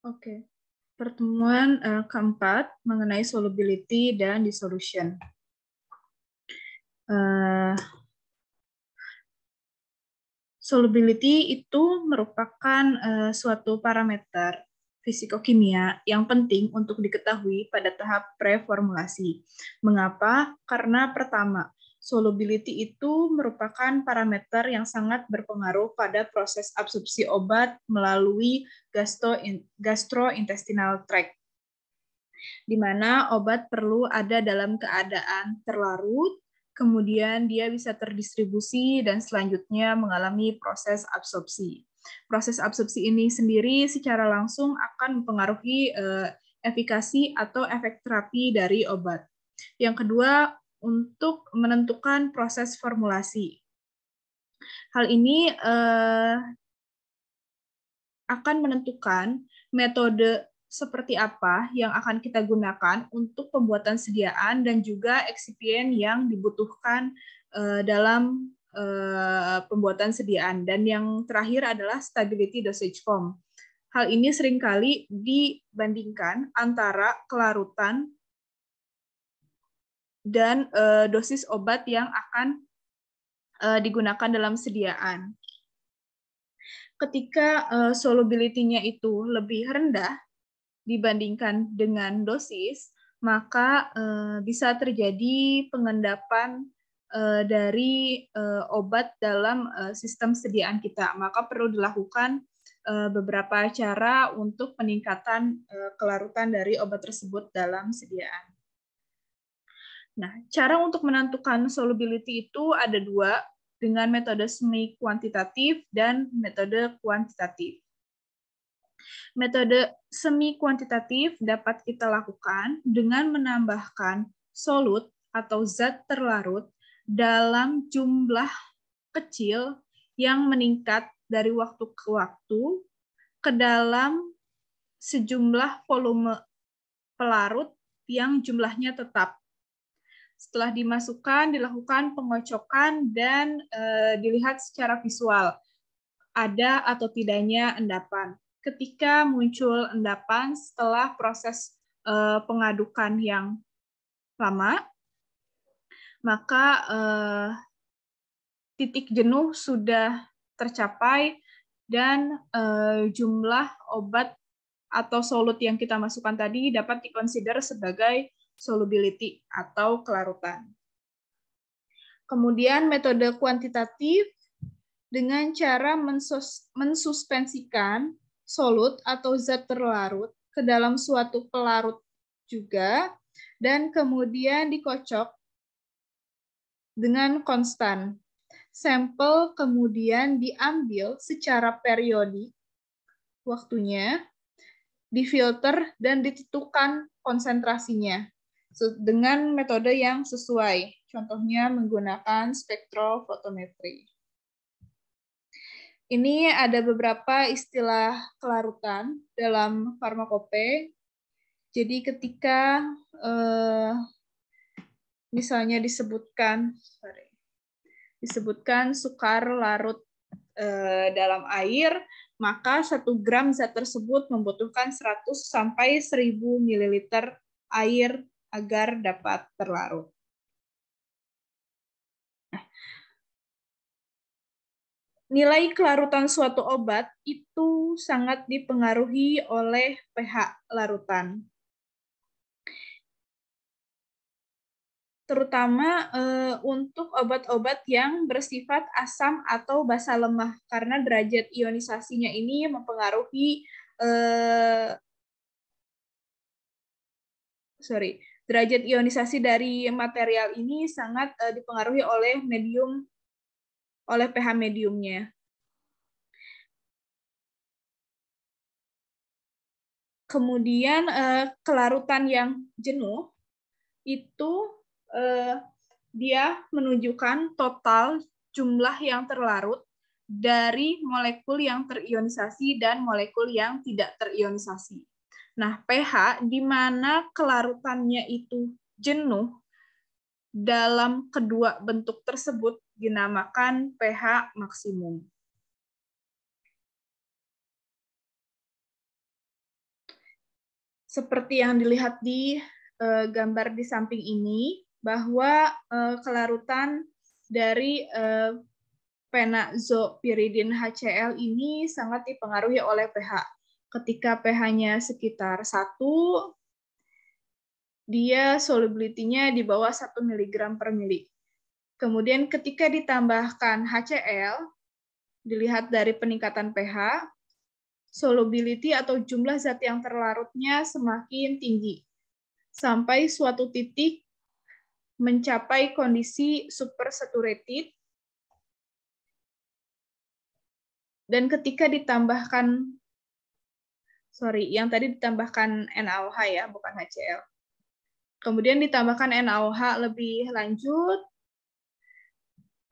Oke. Pertemuan keempat mengenai solubility dan dissolution. Solubility itu merupakan suatu parameter fisikokimia yang penting untuk diketahui pada tahap preformulasi. Mengapa? Karena pertama, solubility itu merupakan parameter yang sangat berpengaruh pada proses absorpsi obat melalui gastrointestinal tract, di mana obat perlu ada dalam keadaan terlarut, kemudian dia bisa terdistribusi dan selanjutnya mengalami proses absorpsi. Proses absorpsi ini sendiri secara langsung akan mempengaruhi efikasi atau efek terapi dari obat. Yang kedua, untuk menentukan proses formulasi. Hal ini akan menentukan metode seperti apa yang akan kita gunakan untuk pembuatan sediaan dan juga eksipien yang dibutuhkan dalam pembuatan sediaan. Dan yang terakhir adalah stability dosage form. Hal ini seringkali dibandingkan antara kelarutan dan dosis obat yang akan digunakan dalam sediaan. Ketika solubility-nya itu lebih rendah dibandingkan dengan dosis, maka bisa terjadi pengendapan dari obat dalam sistem sediaan kita. Maka perlu dilakukan beberapa cara untuk peningkatan kelarutan dari obat tersebut dalam sediaan. Nah, cara untuk menentukan solubility itu ada dua, dengan metode semi kuantitatif dan metode kuantitatif. Metode semi kuantitatif dapat kita lakukan dengan menambahkan solut atau zat terlarut dalam jumlah kecil yang meningkat dari waktu ke waktu ke dalam sejumlah volume pelarut yang jumlahnya tetap. Setelah dimasukkan, dilakukan pengocokan dan dilihat secara visual ada atau tidaknya endapan. Ketika muncul endapan setelah proses pengadukan yang lama, maka titik jenuh sudah tercapai dan jumlah obat atau solut yang kita masukkan tadi dapat dikonsider sebagai solubility atau kelarutan. Kemudian metode kuantitatif dengan cara mensuspensikan solut atau zat terlarut ke dalam suatu pelarut juga, dan kemudian dikocok dengan konstan. Sampel kemudian diambil secara periodik waktunya, difilter, dan ditentukan konsentrasinya dengan metode yang sesuai. Contohnya menggunakan spektrofotometri. Ini ada beberapa istilah kelarutan dalam farmakope. Jadi ketika misalnya disebutkan sukar larut dalam air, maka 1 gram zat tersebut membutuhkan 100 sampai 1000 ml air agar dapat terlarut. Nilai kelarutan suatu obat itu sangat dipengaruhi oleh pH larutan. Terutama untuk obat-obat yang bersifat asam atau basa lemah, karena derajat ionisasinya ini mempengaruhi derajat ionisasi dari material ini sangat dipengaruhi oleh pH mediumnya. Kemudian kelarutan yang jenuh itu dia menunjukkan total jumlah yang terlarut dari molekul yang terionisasi dan molekul yang tidak terionisasi. Nah, pH di mana kelarutannya itu jenuh dalam kedua bentuk tersebut dinamakan pH maksimum. seperti yang dilihat di gambar di samping ini, bahwa kelarutan dari penazopyridin HCl ini sangat dipengaruhi oleh pH. Ketika pH-nya sekitar 1, dia solubility-nya di bawah 1 mg per mili. Kemudian ketika ditambahkan HCl, dilihat dari peningkatan pH, solubility atau jumlah zat yang terlarutnya semakin tinggi, sampai suatu titik mencapai kondisi supersaturated. Dan ketika ditambahkan, yang tadi ditambahkan NaOH ya, bukan HCl. Kemudian ditambahkan NaOH lebih lanjut,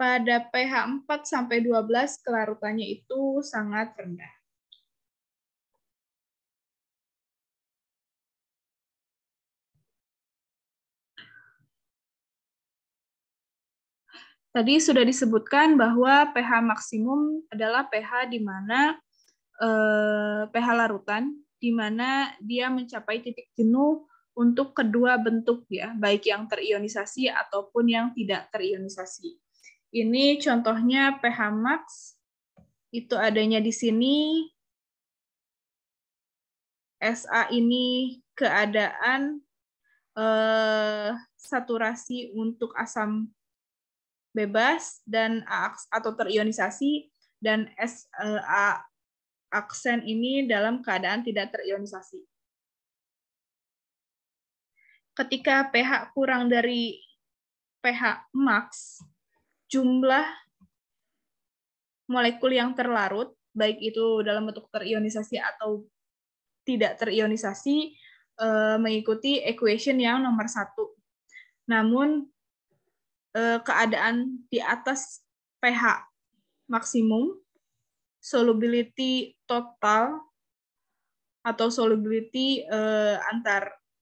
pada pH 4-12 kelarutannya itu sangat rendah. Tadi sudah disebutkan bahwa pH maksimum adalah pH di mana pH larutan, di mana dia mencapai titik jenuh untuk kedua bentuk ya, baik yang terionisasi ataupun yang tidak terionisasi. Ini contohnya pH max, itu adanya di sini. SA ini keadaan saturasi untuk asam bebas dan atau terionisasi, dan SA aksen ini dalam keadaan tidak terionisasi. Ketika pH kurang dari pH max, jumlah molekul yang terlarut, baik itu dalam bentuk terionisasi atau tidak terionisasi, mengikuti equation yang nomor 1. Namun, keadaan di atas pH maksimum, solubility total atau solubility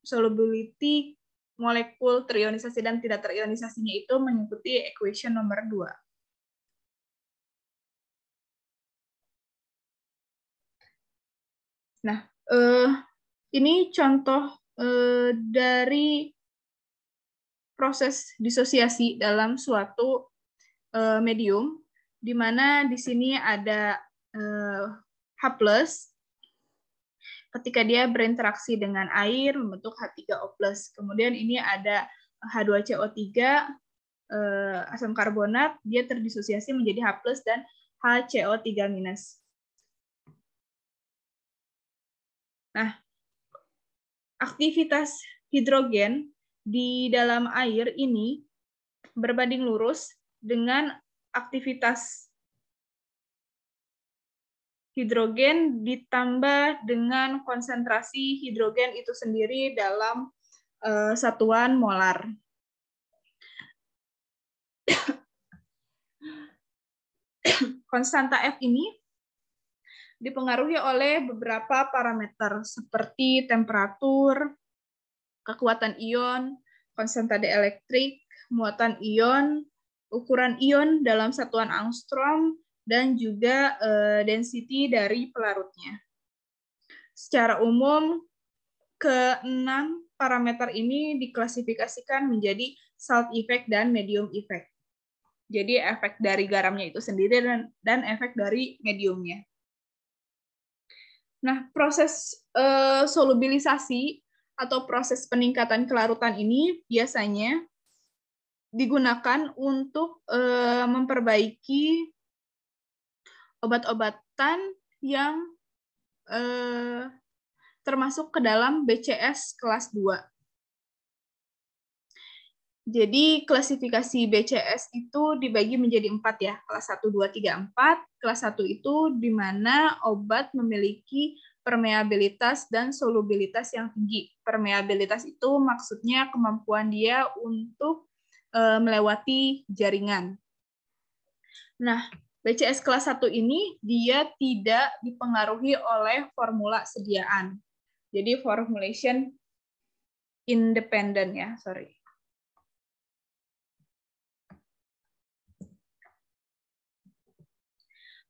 solubility molekul terionisasi dan tidak terionisasinya itu mengikuti equation nomor 2. Nah, ini contoh dari proses disosiasi dalam suatu medium, di mana di sini ada H+, ketika dia berinteraksi dengan air membentuk H3O+. Kemudian ini ada H2CO3, asam karbonat, dia terdisosiasi menjadi H+ dan HCO3-. Nah, aktivitas hidrogen di dalam air ini berbanding lurus dengan aktivitas hidrogen ditambah dengan konsentrasi hidrogen itu sendiri dalam satuan molar. Konstanta F ini dipengaruhi oleh beberapa parameter seperti temperatur, kekuatan ion, konstanta dielektrik, muatan ion, ukuran ion dalam satuan angstrom, dan juga density dari pelarutnya. Secara umum, ke-6 parameter ini diklasifikasikan menjadi salt effect dan medium effect. Jadi efek dari garamnya itu sendiri dan efek dari mediumnya. Nah, proses solubilisasi atau proses peningkatan kelarutan ini biasanya digunakan untuk memperbaiki obat-obatan yang termasuk ke dalam BCS kelas 2. Jadi klasifikasi BCS itu dibagi menjadi 4 ya, kelas 1, 2, 3, 4. Kelas 1 itu di mana obat memiliki permeabilitas dan solubilitas yang tinggi. Permeabilitas itu maksudnya kemampuan dia untuk melewati jaringan. Nah, BCS kelas 1 ini dia tidak dipengaruhi oleh formula sediaan. Jadi formulation independent ya, sorry.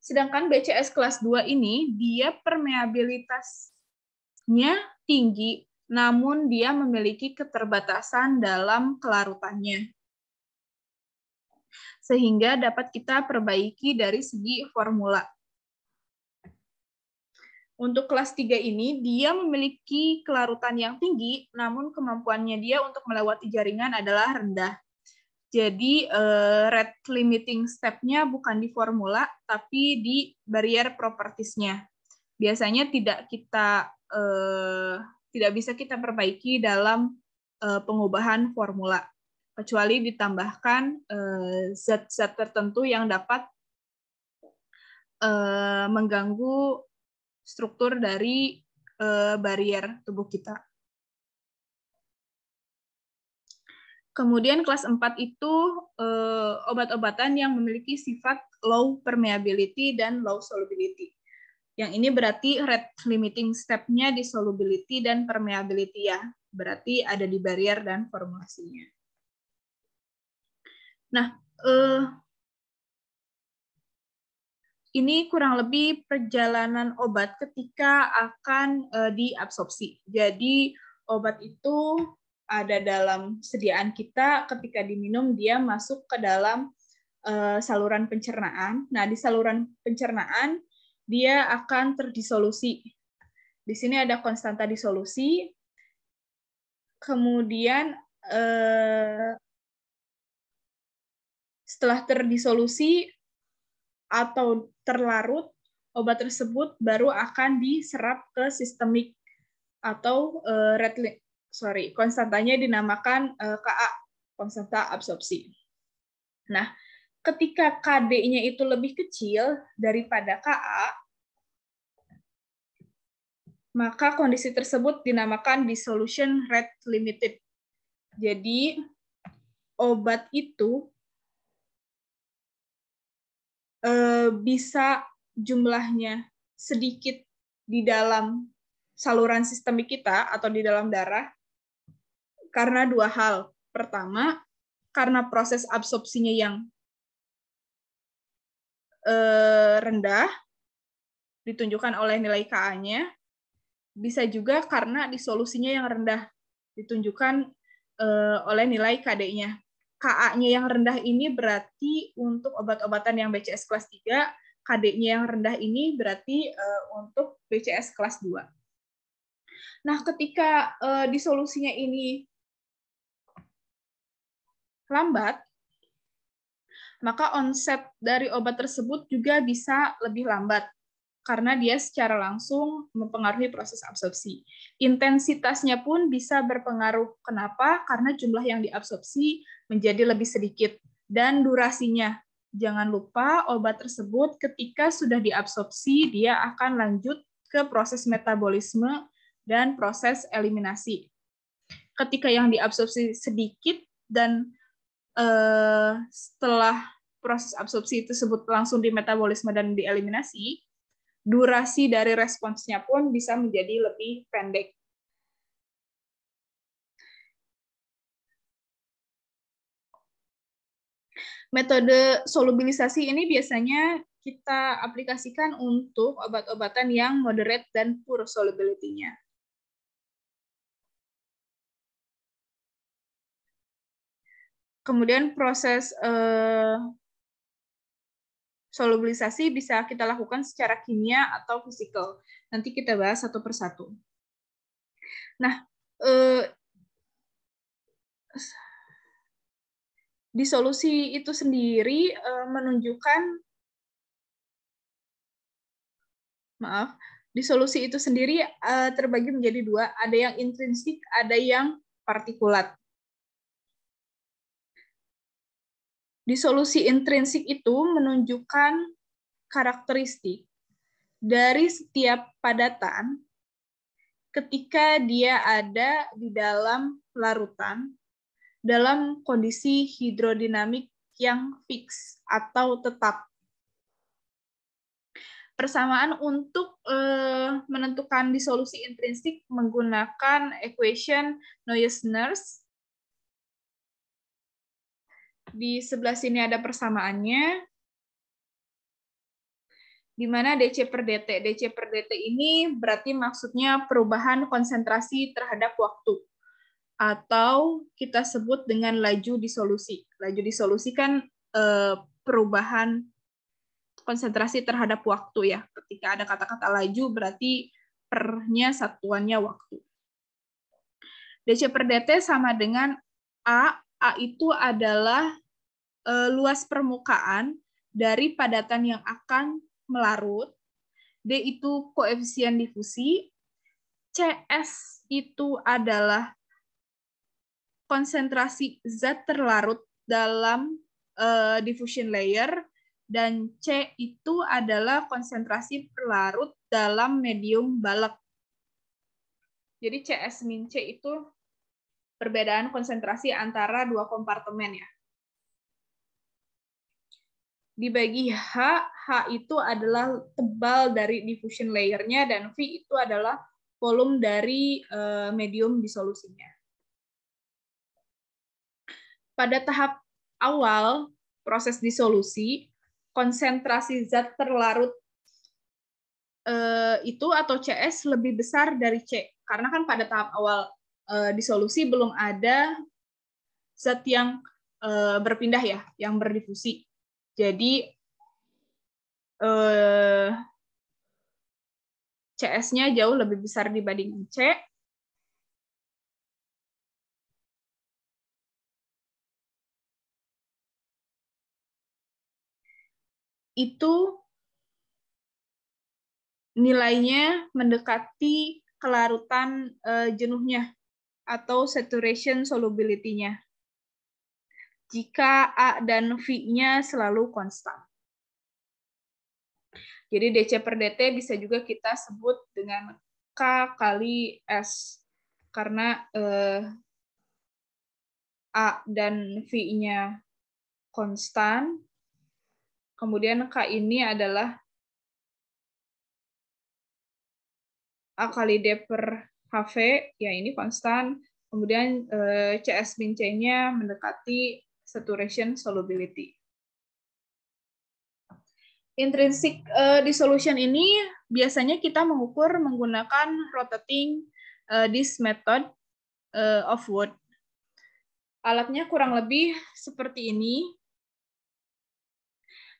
Sedangkan BCS kelas 2 ini, dia permeabilitasnya tinggi namun dia memiliki keterbatasan dalam kelarutannya, sehingga dapat kita perbaiki dari segi formula. Untuk kelas 3 ini, dia memiliki kelarutan yang tinggi, namun kemampuannya dia untuk melewati jaringan adalah rendah. Jadi, rate limiting step-nya bukan di formula, tapi di barrier properties-nya. Biasanya tidak bisa kita perbaiki dalam pengubahan formula, kecuali ditambahkan zat-zat tertentu yang dapat mengganggu struktur dari barrier tubuh kita. Kemudian kelas 4 itu obat-obatan yang memiliki sifat low permeability dan low solubility. Yang ini berarti rate limiting step-nya di solubility dan permeability ya. Berarti ada di barrier dan formulasinya. Nah, ini kurang lebih perjalanan obat ketika akan diabsorpsi. Jadi obat itu ada dalam sediaan kita, ketika diminum dia masuk ke dalam saluran pencernaan. Nah, di saluran pencernaan dia akan terdisolusi. Di sini ada konstanta disolusi. Kemudian setelah terdisolusi atau terlarut, obat tersebut baru akan diserap ke sistemik atau konstantanya dinamakan Ka, konstanta absorpsi. Nah, ketika Kd-nya itu lebih kecil daripada Ka, maka kondisi tersebut dinamakan dissolution rate limited. Jadi, obat itu bisa jumlahnya sedikit di dalam saluran sistemik kita atau di dalam darah karena dua hal. Pertama, karena proses absorpsinya yang rendah, ditunjukkan oleh nilai Ka-nya. Bisa juga karena disolusinya yang rendah, ditunjukkan oleh nilai Kd-nya. Ka-nya yang rendah ini berarti untuk obat-obatan yang BCS kelas 3, Kd-nya yang rendah ini berarti untuk BCS kelas 2. Nah, ketika disolusinya ini lambat, maka onset dari obat tersebut juga bisa lebih lambat, karena dia secara langsung mempengaruhi proses absorpsi. Intensitasnya pun bisa berpengaruh. Kenapa? Karena jumlah yang diabsorpsi menjadi lebih sedikit. Dan durasinya. Jangan lupa obat tersebut ketika sudah diabsorpsi, dia akan lanjut ke proses metabolisme dan proses eliminasi. Ketika yang diabsorpsi sedikit dan setelah proses absorpsi tersebut langsung di metabolisme dan dieliminasi, durasi dari responsnya pun bisa menjadi lebih pendek. Metode solubilisasi ini biasanya kita aplikasikan untuk obat-obatan yang moderate dan poor solubility-nya. Kemudian proses solubilisasi bisa kita lakukan secara kimia atau fisikal. Nanti kita bahas satu persatu. Nah, disolusi itu sendiri menunjukkan, disolusi itu sendiri terbagi menjadi dua, ada yang intrinsik, ada yang partikulat. Disolusi intrinsik itu menunjukkan karakteristik dari setiap padatan ketika dia ada di dalam larutan dalam kondisi hidrodinamik yang fix atau tetap. Persamaan untuk menentukan disolusi intrinsik menggunakan equation Navier-Stokes. Di sebelah sini ada persamaannya. di mana DC per DT. DC per DT ini berarti maksudnya perubahan konsentrasi terhadap waktu, atau kita sebut dengan laju disolusi. Laju disolusi kan perubahan konsentrasi terhadap waktu ya. Ketika ada kata-kata laju berarti pernya satuannya waktu. DC per DT sama dengan A. A itu adalah luas permukaan dari padatan yang akan melarut. D itu koefisien difusi. CS itu adalah konsentrasi zat terlarut dalam diffusion layer. Dan C itu adalah konsentrasi terlarut dalam medium balok. Jadi CS min C itu perbedaan konsentrasi antara dua kompartemen ya. Dibagi H, H itu adalah tebal dari diffusion layer-nya, dan V itu adalah volume dari medium disolusinya. Pada tahap awal proses disolusi, konsentrasi zat terlarut itu atau CS lebih besar dari C, karena kan pada tahap awal disolusi belum ada zat yang berpindah ya, yang berdifusi. Jadi CS-nya jauh lebih besar dibanding C. Itu nilainya mendekati kelarutan jenuhnya atau saturation solubility-nya. Jika A dan V-nya selalu konstan. Jadi DC per DT bisa juga kita sebut dengan K kali S. Karena A dan V-nya konstan. Kemudian K ini adalah A kali D per HV, ya ini konstan. Kemudian CS min C-nya mendekati saturation solubility. Intrinsic dissolution ini biasanya kita mengukur menggunakan rotating disk method of Wood. Alatnya kurang lebih seperti ini.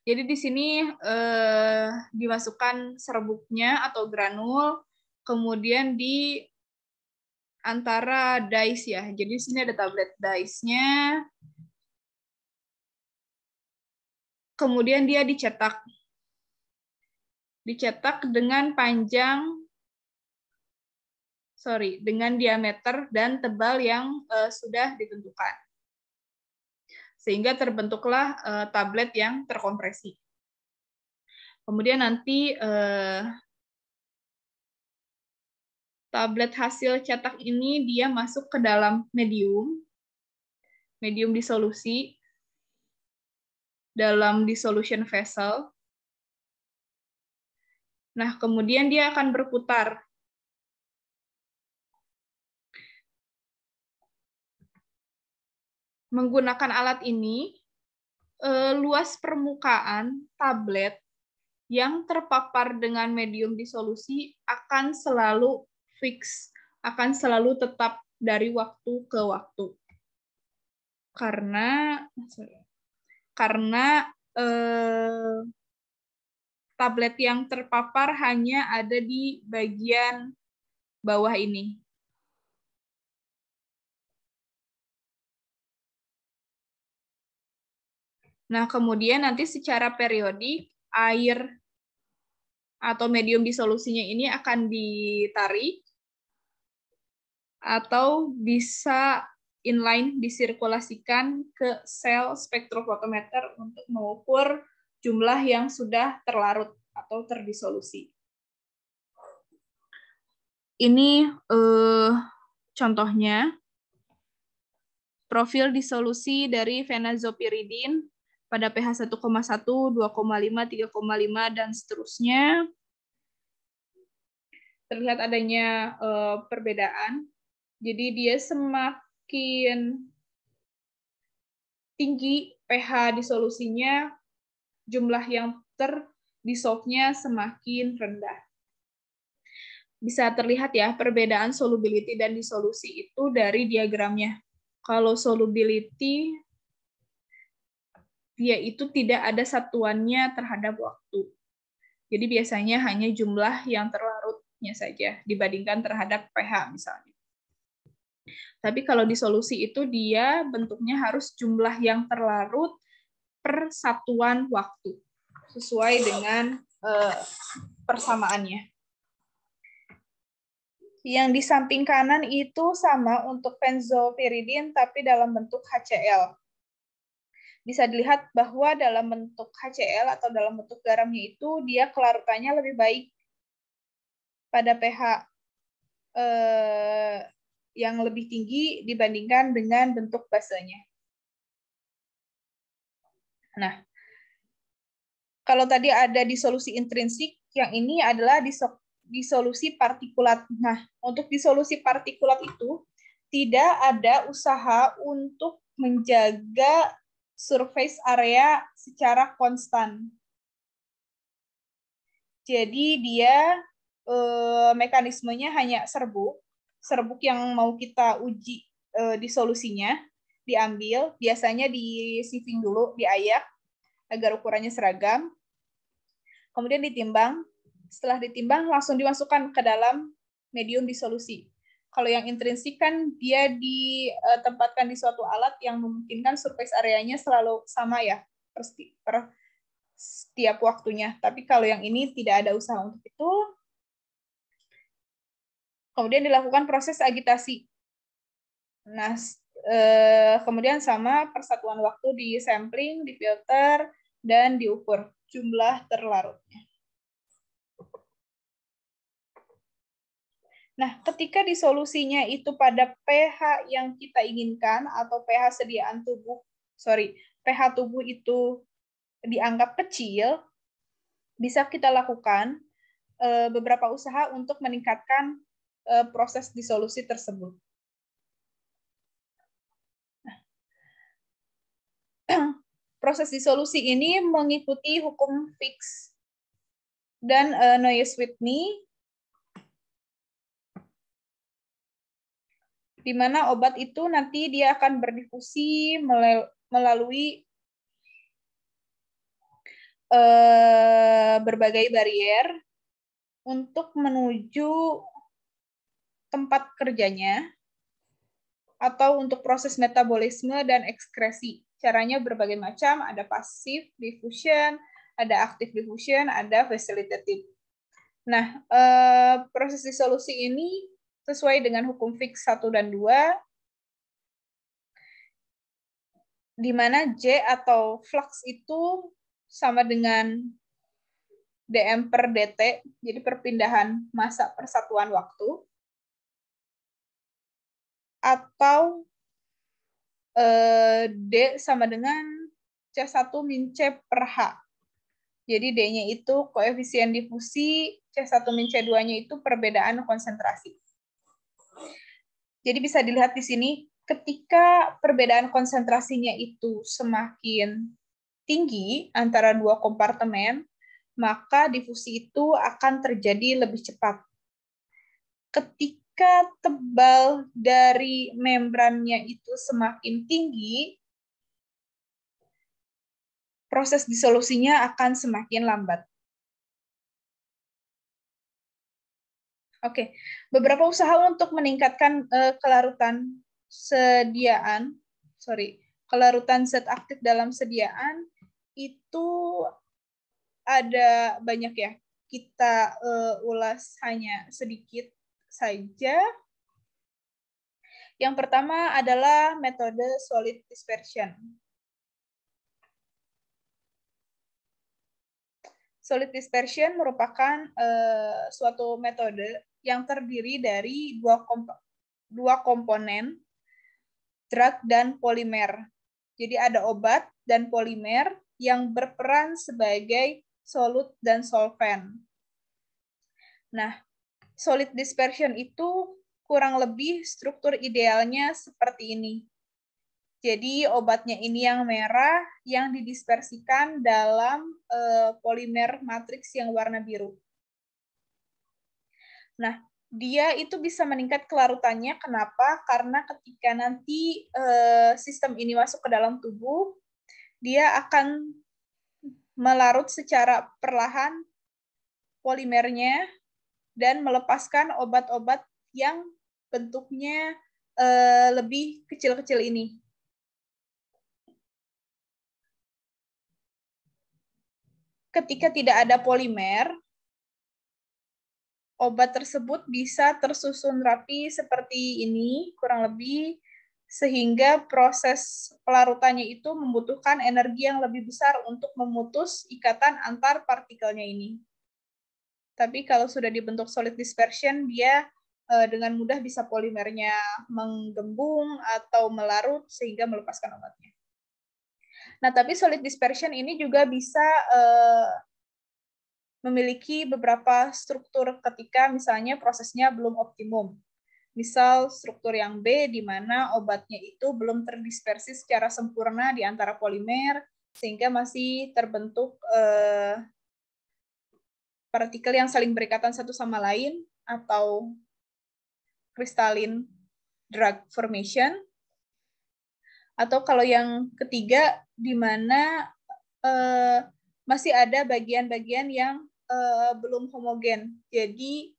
Jadi di sini dimasukkan serbuknya atau granul, kemudian di antara dice ya. Jadi di sini ada tablet dice-nya. Kemudian dia dicetak. Dicetak dengan dengan diameter dan tebal yang sudah ditentukan. Sehingga terbentuklah tablet yang terkompresi. Kemudian nanti tablet hasil cetak ini dia masuk ke dalam medium disolusi, dalam dissolution vessel. Nah, kemudian dia akan berputar. Menggunakan alat ini, luas permukaan tablet yang terpapar dengan medium disolusi akan selalu fix, akan selalu tetap dari waktu ke waktu. Karena tablet yang terpapar hanya ada di bagian bawah ini. Nah, kemudian nanti secara periodik air atau medium disolusinya ini akan ditarik atau bisa inline disirkulasikan ke sel spektrofotometer untuk mengukur jumlah yang sudah terlarut atau terdisolusi. Ini contohnya profil disolusi dari fenazopyridin pada pH 1,1, 2,5, 3,5, dan seterusnya. Terlihat adanya perbedaan. Jadi dia semakin tinggi pH disolusinya, jumlah yang dissolve-nya semakin rendah. Bisa terlihat ya perbedaan solubility dan disolusi itu dari diagramnya. Kalau solubility, dia itu tidak ada satuannya terhadap waktu. Jadi biasanya hanya jumlah yang terlarutnya saja dibandingkan terhadap pH misalnya. Tapi kalau disolusi itu dia bentuknya harus jumlah yang terlarut per satuan waktu. Sesuai dengan persamaannya. Yang di samping kanan itu sama untuk benzopyridin tapi dalam bentuk HCl. Bisa dilihat bahwa dalam bentuk HCl atau dalam bentuk garamnya itu dia kelarutannya lebih baik pada pH yang lebih tinggi dibandingkan dengan bentuk basenya. Nah, kalau tadi ada disolusi intrinsik, yang ini adalah disolusi partikulat. Nah, untuk disolusi partikulat itu tidak ada usaha untuk menjaga surface area secara konstan. Jadi dia mekanismenya hanya serbuk yang mau kita uji disolusinya diambil, biasanya di sieving dulu, diayak agar ukurannya seragam. Kemudian ditimbang. Setelah ditimbang, langsung dimasukkan ke dalam medium disolusi. Kalau yang intrinsik kan dia ditempatkan di suatu alat yang memungkinkan surface areanya selalu sama ya, per setiap waktunya. Tapi kalau yang ini tidak ada usaha untuk itu. Kemudian dilakukan proses agitasi. Nah, kemudian sama persatuan waktu di sampling, di filter, dan diukur jumlah terlarutnya. Nah, ketika disolusinya itu pada pH yang kita inginkan atau pH sediaan tubuh, pH tubuh itu dianggap kecil, bisa kita lakukan beberapa usaha untuk meningkatkan proses disolusi tersebut. Nah, proses disolusi ini mengikuti hukum Fick dan Naismith-Whitney, di mana obat itu nanti dia akan berdifusi melalui berbagai barier untuk menuju tempat kerjanya atau untuk proses metabolisme dan ekskresi. Caranya berbagai macam, ada passive diffusion, ada active diffusion, ada facilitative. Nah, proses disolusi ini sesuai dengan hukum Fick 1 dan 2, di mana J atau flux itu sama dengan dm per dt, jadi perpindahan massa persatuan waktu, atau D sama dengan C1 min C per H. Jadi D-nya itu koefisien difusi, C1 min C2-nya itu perbedaan konsentrasi. Jadi bisa dilihat di sini, ketika perbedaan konsentrasinya itu semakin tinggi antara dua kompartemen, maka difusi itu akan terjadi lebih cepat. Ketika tebal dari membrannya itu semakin tinggi, proses disolusinya akan semakin lambat. Oke, beberapa usaha untuk meningkatkan kelarutan zat aktif dalam sediaan itu ada banyak ya. Kita ulas hanya sedikit saja. Yang pertama adalah metode solid dispersion. Solid dispersion merupakan suatu metode yang terdiri dari dua komponen, drug dan polimer. Jadi ada obat dan polimer yang berperan sebagai solut dan solvent. Nah, solid dispersion itu kurang lebih struktur idealnya seperti ini. Jadi obatnya ini yang merah yang didispersikan dalam polimer matriks yang warna biru. Nah, dia itu bisa meningkat kelarutannya. Kenapa? Karena ketika nanti sistem ini masuk ke dalam tubuh, dia akan melarut secara perlahan polimernya dan melepaskan obat-obat yang bentuknya lebih kecil-kecil ini. Ketika tidak ada polimer, obat tersebut bisa tersusun rapi seperti ini, kurang lebih, sehingga proses pelarutannya itu membutuhkan energi yang lebih besar untuk memutus ikatan antar partikelnya ini. Tapi kalau sudah dibentuk solid dispersion, dia dengan mudah bisa polimernya menggembung atau melarut sehingga melepaskan obatnya. Nah, tapi solid dispersion ini juga bisa memiliki beberapa struktur ketika misalnya prosesnya belum optimum. Misal struktur yang B, di mana obatnya itu belum terdispersi secara sempurna di antara polimer, sehingga masih terbentuk partikel yang saling berikatan satu sama lain, atau crystalline drug formation. Atau kalau yang ketiga, di mana masih ada bagian-bagian yang belum homogen. Jadi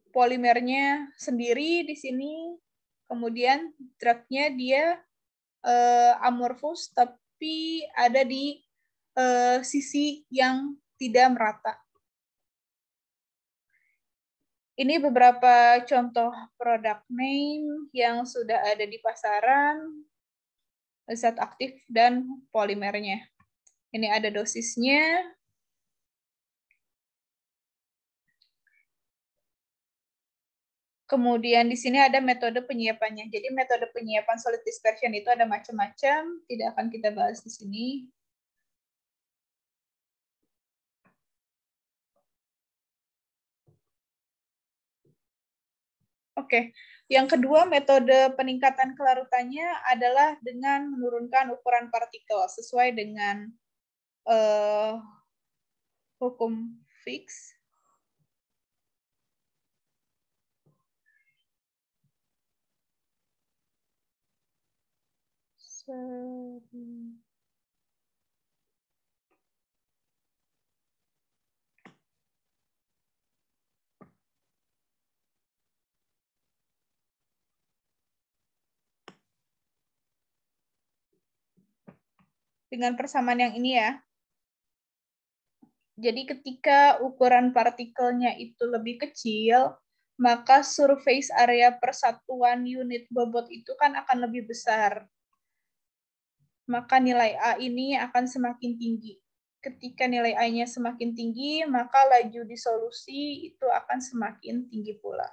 polimernya sendiri di sini, kemudian drugnya dia amorphous, tapi ada di sisi yang tidak merata. Ini beberapa contoh product name yang sudah ada di pasaran, zat aktif dan polimernya. Ini ada dosisnya. Kemudian di sini ada metode penyiapannya. Jadi metode penyiapan solid dispersion itu ada macam-macam, tidak akan kita bahas di sini. Oke, yang kedua metode peningkatan kelarutannya adalah dengan menurunkan ukuran partikel sesuai dengan hukum Fick. Dengan persamaan yang ini ya. Jadi ketika ukuran partikelnya itu lebih kecil, maka surface area persatuan unit bobot itu kan akan lebih besar. Maka nilai A ini akan semakin tinggi. Ketika nilai A-nya semakin tinggi, maka laju disolusi itu akan semakin tinggi pula.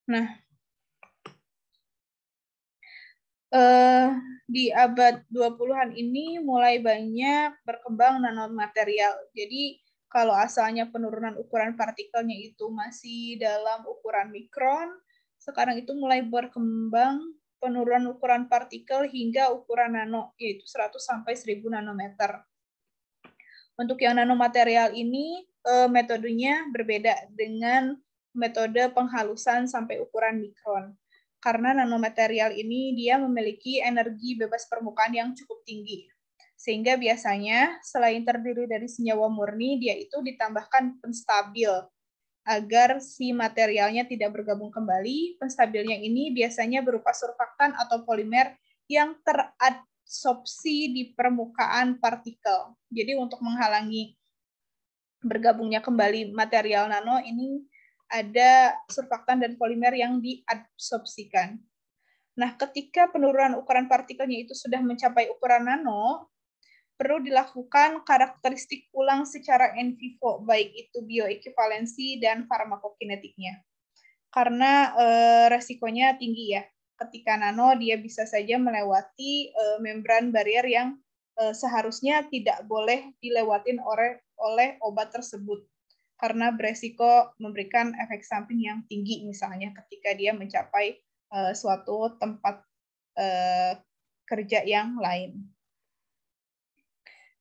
Nah, di abad 20-an ini mulai banyak berkembang nanomaterial. Jadi kalau asalnya penurunan ukuran partikelnya itu masih dalam ukuran mikron, sekarang itu mulai berkembang penurunan ukuran partikel hingga ukuran nano, yaitu 100 sampai 1000 nanometer. Untuk yang nanomaterial ini, metodenya berbeda dengan metode penghalusan sampai ukuran mikron. Karena nanomaterial ini dia memiliki energi bebas permukaan yang cukup tinggi. Sehingga biasanya selain terdiri dari senyawa murni, dia itu ditambahkan penstabil agar si materialnya tidak bergabung kembali. Penstabilnya ini biasanya berupa surfaktan atau polimer yang teradsorpsi di permukaan partikel. Jadi untuk menghalangi bergabungnya kembali material nano, ini ada surfaktan dan polimer yang diadsorpsikan. Nah, ketika penurunan ukuran partikelnya itu sudah mencapai ukuran nano, perlu dilakukan karakteristik ulang secara in vivo, baik itu bioekivalensi dan farmakokinetiknya. Karena resikonya tinggi ya. Ketika nano, dia bisa saja melewati membran barrier yang seharusnya tidak boleh dilewatin oleh obat tersebut karena beresiko memberikan efek samping yang tinggi misalnya ketika dia mencapai suatu tempat kerja yang lain.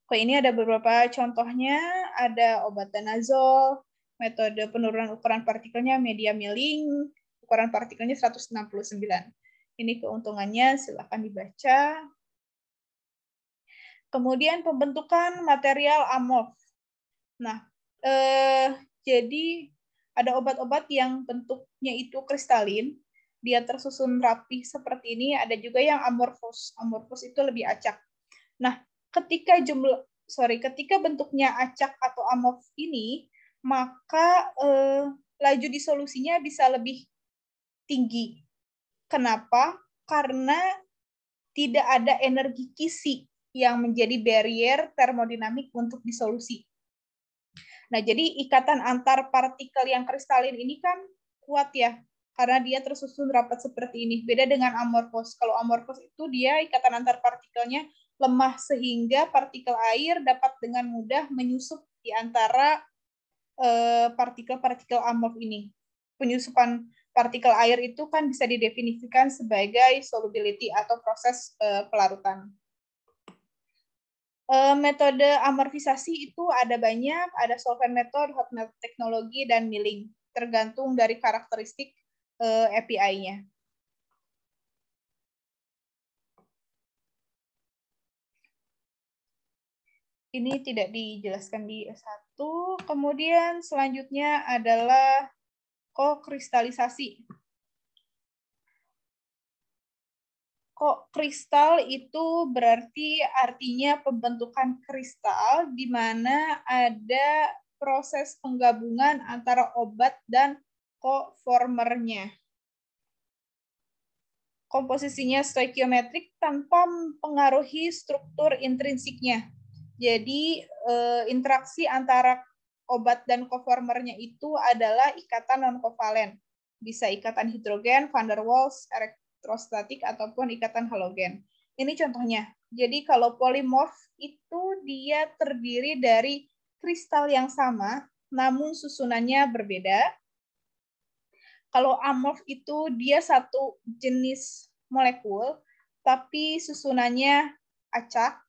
Oke, ini ada beberapa contohnya, ada obat danazol, metode penurunan ukuran partikelnya media milling, ukuran partikelnya 169. Ini keuntungannya, silakan dibaca. Kemudian pembentukan material amorf. Nah, jadi ada obat-obat yang bentuknya itu kristalin, dia tersusun rapi seperti ini, ada juga yang amorfos. Amorfos itu lebih acak. Nah, ketika bentuknya acak atau amorf ini, maka laju disolusinya bisa lebih tinggi. Kenapa? Karena tidak ada energi kisi yang menjadi barrier termodinamik untuk disolusi. Nah, jadi ikatan antar partikel yang kristalin ini kan kuat ya, karena dia tersusun rapat seperti ini. Beda dengan amorfos. Kalau amorfos itu dia ikatan antar partikelnya lemah sehingga partikel air dapat dengan mudah menyusup di antara partikel-partikel amorf ini. Penyusupan partikel air itu kan bisa didefinisikan sebagai solubility atau proses pelarutan. Metode amorfisasi itu ada banyak, ada solvent method, hot melt teknologi, dan milling, tergantung dari karakteristik API-nya. Ini tidak dijelaskan di S1. Kemudian selanjutnya adalah kokristalisasi. Kristal itu berarti artinya pembentukan kristal di mana ada proses penggabungan antara obat dan koformernya. Komposisinya stoikiometrik tanpa mempengaruhi struktur intrinsiknya. Jadi interaksi antara obat dan koformernya itu adalah ikatan non-kovalen. Bisa ikatan hidrogen, van der Waals, elektrostatik, ataupun ikatan halogen. Ini contohnya. Jadi kalau polimorf itu dia terdiri dari kristal yang sama, namun susunannya berbeda. Kalau amorf itu dia satu jenis molekul, tapi susunannya acak.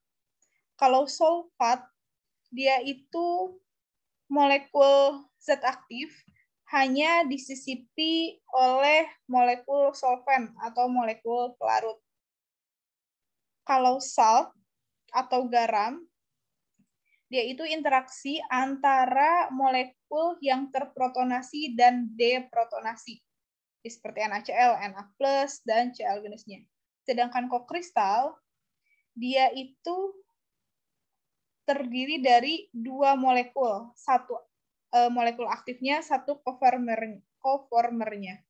Kalau sulfat, dia itu molekul zat aktif, hanya disisipi oleh molekul solvent atau molekul pelarut. Kalau salt atau garam, dia itu interaksi antara molekul yang terprotonasi dan deprotonasi. Seperti NaCl, Na+, dan Cl jenisnya. Sedangkan kokristal, dia itu terdiri dari dua molekul. Satu molekul aktifnya, satu koformernya.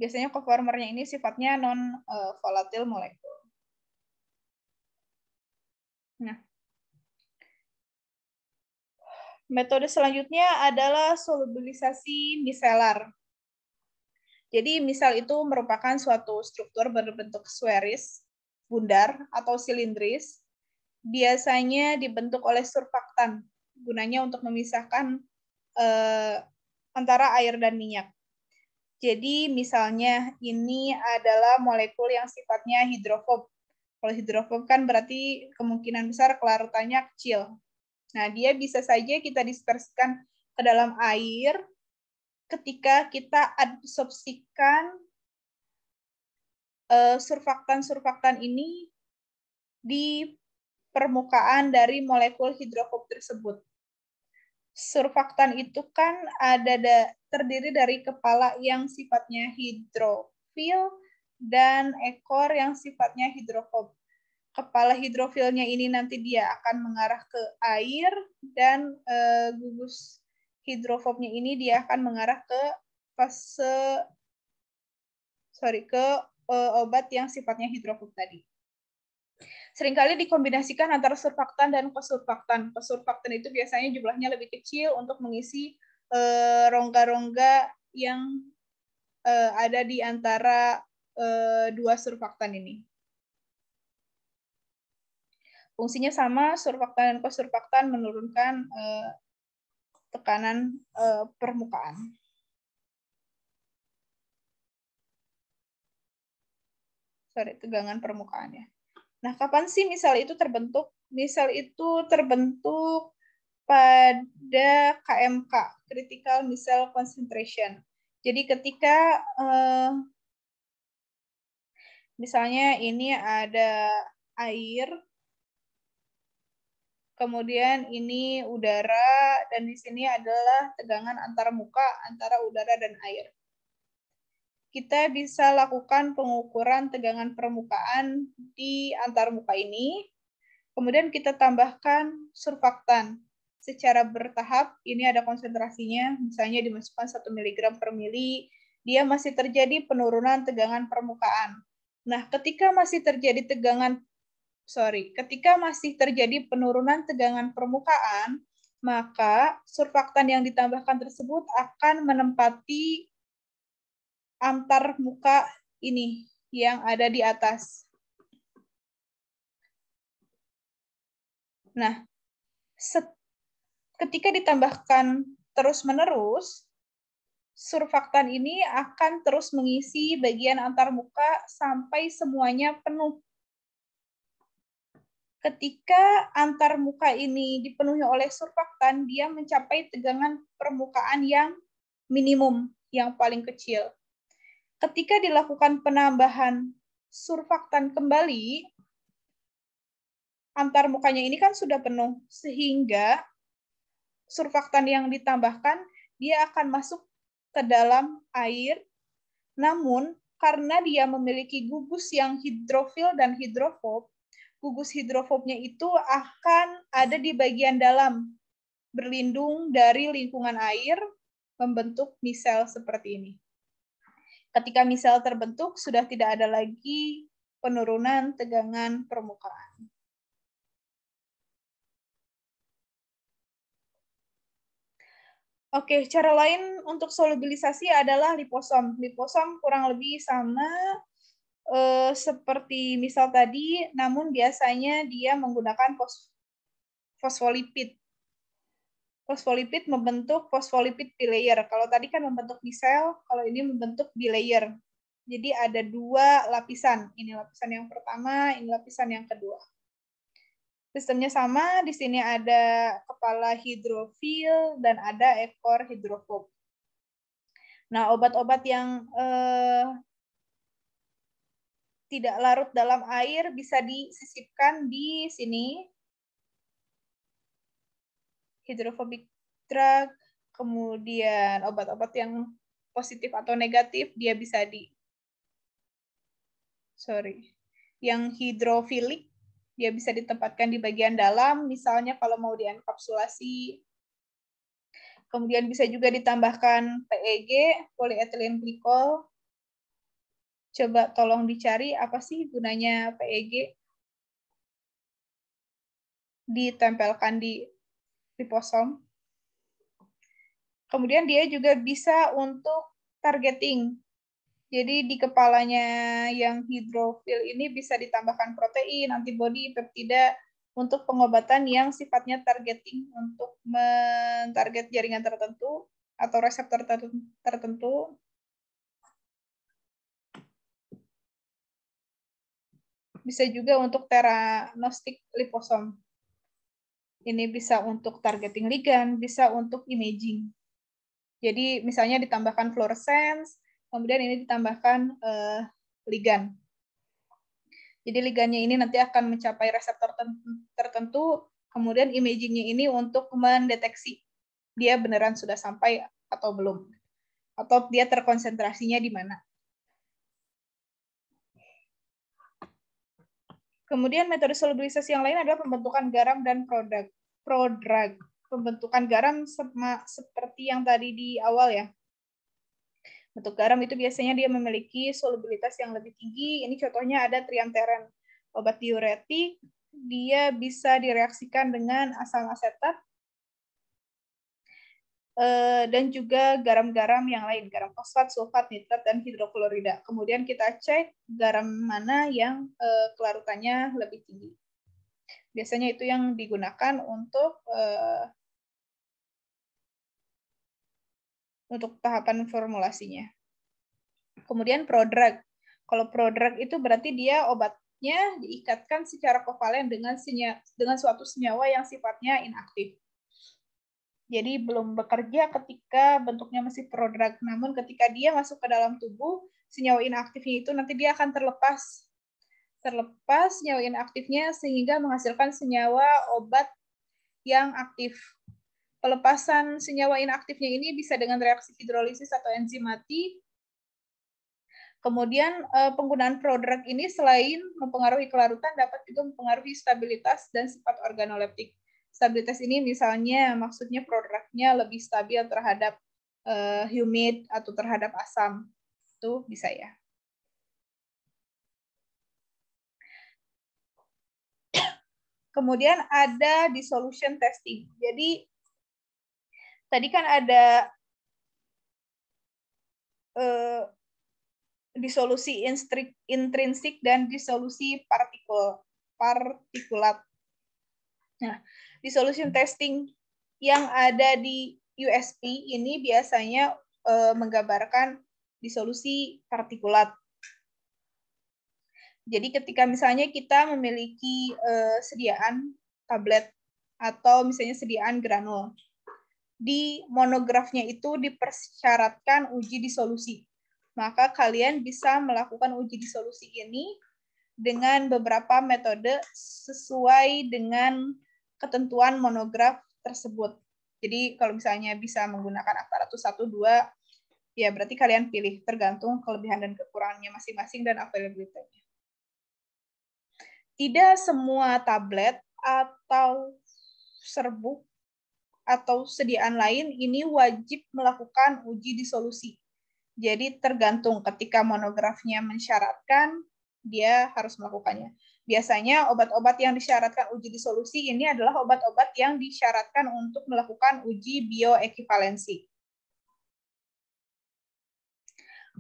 Biasanya koformernya ini sifatnya non-volatil molekul. Nah, metode selanjutnya adalah solubilisasi micellar. Jadi misal itu merupakan suatu struktur berbentuk spherisk, bundar, atau silindris. Biasanya dibentuk oleh surfaktan, gunanya untuk memisahkan antara air dan minyak. Jadi misalnya ini adalah molekul yang sifatnya hidrofob. Kalau hidrofob kan berarti kemungkinan besar kelarutannya kecil. Nah, dia bisa saja kita dispersikan ke dalam air ketika kita adsorpsikan surfaktan-surfaktan ini di permukaan dari molekul hidrofob tersebut. Surfaktan itu kan terdiri dari kepala yang sifatnya hidrofil dan ekor yang sifatnya hidrofob. Kepala hidrofilnya ini nanti dia akan mengarah ke air dan gugus hidrofobnya ini dia akan mengarah ke obat yang sifatnya hidrofob tadi. Seringkali dikombinasikan antara surfaktan dan kosurfaktan. Kosurfaktan itu biasanya jumlahnya lebih kecil untuk mengisi rongga-rongga yang ada di antara dua surfaktan ini. Fungsinya sama, surfaktan dan kosurfaktan menurunkan tekanan permukaan. Tegangan permukaannya. Nah, kapan sih misal itu terbentuk? Misal itu terbentuk pada KMK, Critical Missile Concentration. Jadi ketika misalnya ini ada air, kemudian ini udara, dan di sini adalah tegangan antar muka antara udara dan air. Kita bisa lakukan pengukuran tegangan permukaan di antar muka ini. Kemudian kita tambahkan surfaktan secara bertahap. Ini ada konsentrasinya, misalnya dimasukkan 1 mg per mili, dia masih terjadi penurunan tegangan permukaan. Nah, ketika masih terjadi penurunan tegangan permukaan, maka surfaktan yang ditambahkan tersebut akan menempati antar muka ini yang ada di atas. Nah, ketika ditambahkan terus-menerus, surfaktan ini akan terus mengisi bagian antar muka sampai semuanya penuh. Ketika antar muka ini dipenuhi oleh surfaktan, dia mencapai tegangan permukaan yang minimum, yang paling kecil. Ketika dilakukan penambahan surfaktan kembali, antar mukanya ini kan sudah penuh, sehingga surfaktan yang ditambahkan, dia akan masuk ke dalam air, namun karena dia memiliki gugus yang hidrofil dan hidrofob, gugus hidrofobnya itu akan ada di bagian dalam, berlindung dari lingkungan air, membentuk misel seperti ini. Ketika misel terbentuk, sudah tidak ada lagi penurunan tegangan permukaan. Oke, cara lain untuk solubilisasi adalah liposom. Liposom kurang lebih sama seperti misal tadi, namun biasanya dia menggunakan fosfolipid. Fosfolipid membentuk fosfolipid bilayer. Kalau tadi kan membentuk misel, kalau ini membentuk bilayer. Jadi ada 2 lapisan. Ini lapisan yang pertama, ini lapisan yang kedua. Sistemnya sama, di sini ada kepala hidrofil dan ada ekor hidrofob. Nah, obat-obat yang tidak larut dalam air bisa disisipkan di sini. Hidrofobic drug, kemudian obat-obat yang positif atau negatif, dia bisa yang hidrofilik, dia bisa ditempatkan di bagian dalam, misalnya kalau mau dienkapsulasi. Kemudian bisa juga ditambahkan PEG, polyethylene glycol. Coba tolong dicari apa sih gunanya PEG. Ditempelkan di liposom. Kemudian dia juga bisa untuk targeting. Jadi di kepalanya yang hidrofil ini bisa ditambahkan protein, antibodi, peptida untuk pengobatan yang sifatnya targeting untuk mentarget jaringan tertentu atau reseptor tertentu. Bisa juga untuk theranostic liposom. Ini bisa untuk targeting ligand, bisa untuk imaging. Jadi misalnya ditambahkan fluorescence, kemudian ini ditambahkan ligand. Jadi ligandnya ini nanti akan mencapai reseptor tertentu, kemudian imagingnya ini untuk mendeteksi dia beneran sudah sampai atau belum, atau dia terkonsentrasinya di mana. Kemudian metode solubilisasi yang lain adalah pembentukan garam dan prodrug. Pembentukan garam seperti yang tadi di awal ya. Bentuk garam itu biasanya dia memiliki solubilitas yang lebih tinggi. Ini contohnya ada triamteren. Obat diuretik, dia bisa direaksikan dengan asam asetat dan juga garam-garam yang lain, garam fosfat, sulfat, nitrat, dan hidroklorida. Kemudian kita cek garam mana yang kelarutannya lebih tinggi. Biasanya itu yang digunakan untuk tahapan formulasinya. Kemudian prodrug. Kalau prodrug itu berarti dia obatnya diikatkan secara kovalen dengan suatu senyawa yang sifatnya inaktif. Jadi belum bekerja ketika bentuknya masih prodrug. Namun ketika dia masuk ke dalam tubuh, senyawa inaktifnya itu nanti dia akan terlepas senyawa inaktifnya sehingga menghasilkan senyawa obat yang aktif. Pelepasan senyawa inaktifnya ini bisa dengan reaksi hidrolisis atau enzimati. Kemudian penggunaan prodrug ini selain mempengaruhi kelarutan dapat juga mempengaruhi stabilitas dan sifat organoleptik. Stabilitas ini misalnya maksudnya prodrugnya lebih stabil terhadap humid atau terhadap asam. Itu bisa ya. Kemudian ada dissolution testing. Jadi tadi kan ada disolusi intrinsik dan disolusi partikulat. Nah, dissolution testing yang ada di USP ini biasanya menggambarkan disolusi partikulat. Jadi ketika misalnya kita memiliki sediaan tablet atau misalnya sediaan granul, di monografnya itu dipersyaratkan uji disolusi. Maka kalian bisa melakukan uji disolusi ini dengan beberapa metode sesuai dengan ketentuan monograf tersebut. Jadi kalau misalnya bisa menggunakan aparatus 1, 2, ya berarti kalian pilih tergantung kelebihan dan kekurangannya masing-masing dan availability-nya. Tidak semua tablet atau serbuk atau sediaan lain ini wajib melakukan uji disolusi. Jadi tergantung ketika monografnya mensyaratkan, dia harus melakukannya. Biasanya obat-obat yang disyaratkan uji disolusi ini adalah obat-obat yang disyaratkan untuk melakukan uji bioekivalensi.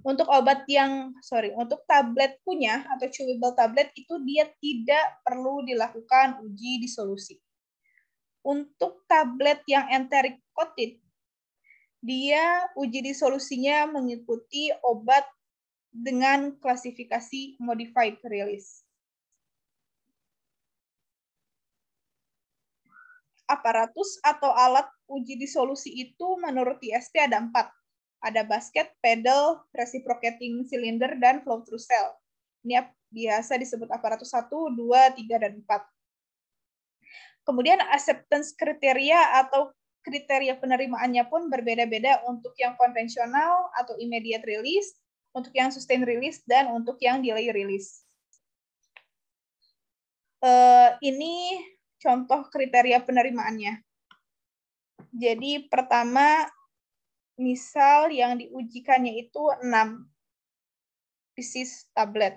Untuk untuk tablet kunyah atau chewable tablet itu dia tidak perlu dilakukan uji disolusi. Untuk tablet yang enteric coated, dia uji disolusinya mengikuti obat dengan klasifikasi modified release. Aparatus atau alat uji disolusi itu menurut ISP ada 4. Ada basket, pedal, reciprocating cylinder, dan flow through cell. Ini biasa disebut aparatus 1, 2, 3, dan 4. Kemudian acceptance kriteria atau kriteria penerimaannya pun berbeda-beda untuk yang konvensional atau immediate release, untuk yang sustained release, dan untuk yang delay release. Ini contoh kriteria penerimaannya. Jadi pertama, misal yang diujikannya itu 6 pieces tablet.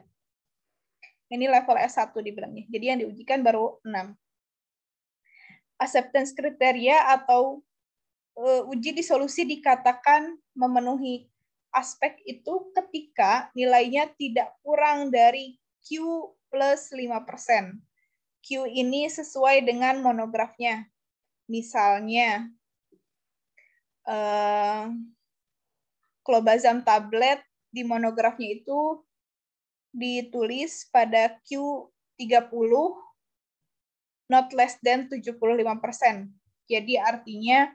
Ini level S1 dibilangnya. Jadi yang diujikan baru 6. Acceptance kriteria atau uji disolusi dikatakan memenuhi aspek itu ketika nilainya tidak kurang dari Q plus 5%. Q ini sesuai dengan monografnya. Misalnya, clobazam tablet di monografnya itu ditulis pada Q30 not less than 75%. Jadi artinya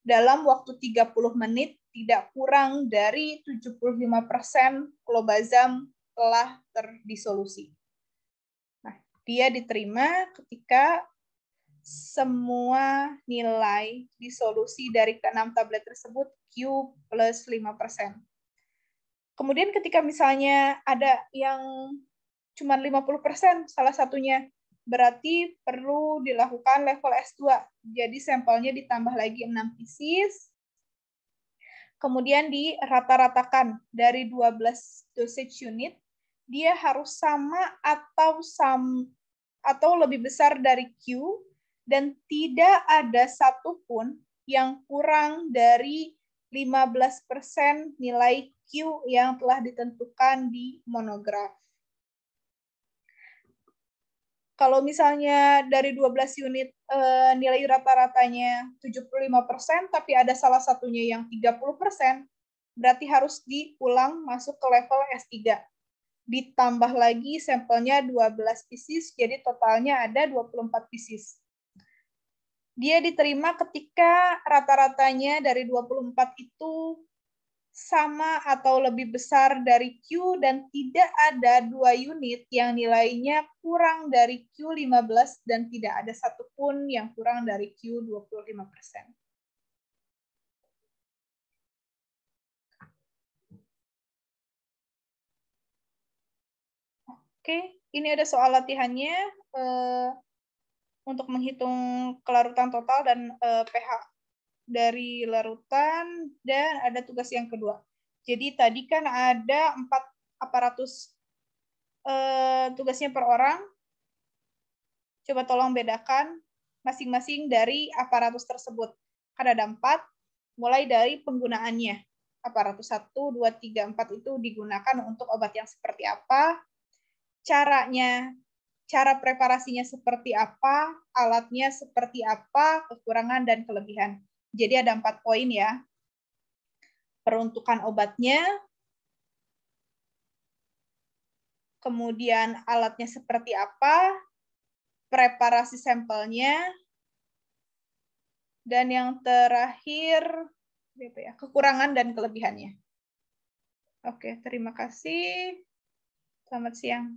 dalam waktu 30 menit tidak kurang dari 75% clobazam telah terdisolusi. Nah, dia diterima ketika semua nilai disolusi dari ke-6 tablet tersebut Q plus 5%. Kemudian ketika misalnya ada yang cuma 50%, salah satunya, berarti perlu dilakukan level S2. Jadi sampelnya ditambah lagi 6 pieces, kemudian dirata-ratakan dari 12 dosage unit, dia harus sama atau lebih besar dari Q, dan tidak ada satupun yang kurang dari 15% nilai Q yang telah ditentukan di monograf. Kalau misalnya dari 12 unit nilai rata-ratanya 75%, tapi ada salah satunya yang 30%, berarti harus diulang masuk ke level S3. Ditambah lagi sampelnya 12 pieces, jadi totalnya ada 24 pieces. Dia diterima ketika rata-ratanya dari 24 itu sama atau lebih besar dari Q dan tidak ada 2 unit yang nilainya kurang dari Q15 dan tidak ada satupun yang kurang dari Q 25%. Oke, ini ada soal latihannya untuk menghitung kelarutan total dan pH dari larutan, dan ada tugas yang kedua. Jadi tadi kan ada 4 aparatus tugasnya per orang. Coba tolong bedakan masing-masing dari aparatus tersebut. Kan ada 4, mulai dari penggunaannya. Aparatus 1, 2, 3, 4 itu digunakan untuk obat yang seperti apa, caranya, cara preparasinya seperti apa, alatnya seperti apa, kekurangan dan kelebihan. Jadi ada 4 poin ya. Peruntukan obatnya, kemudian alatnya seperti apa, preparasi sampelnya, dan yang terakhir kekurangan dan kelebihannya. Oke, terima kasih. Selamat siang.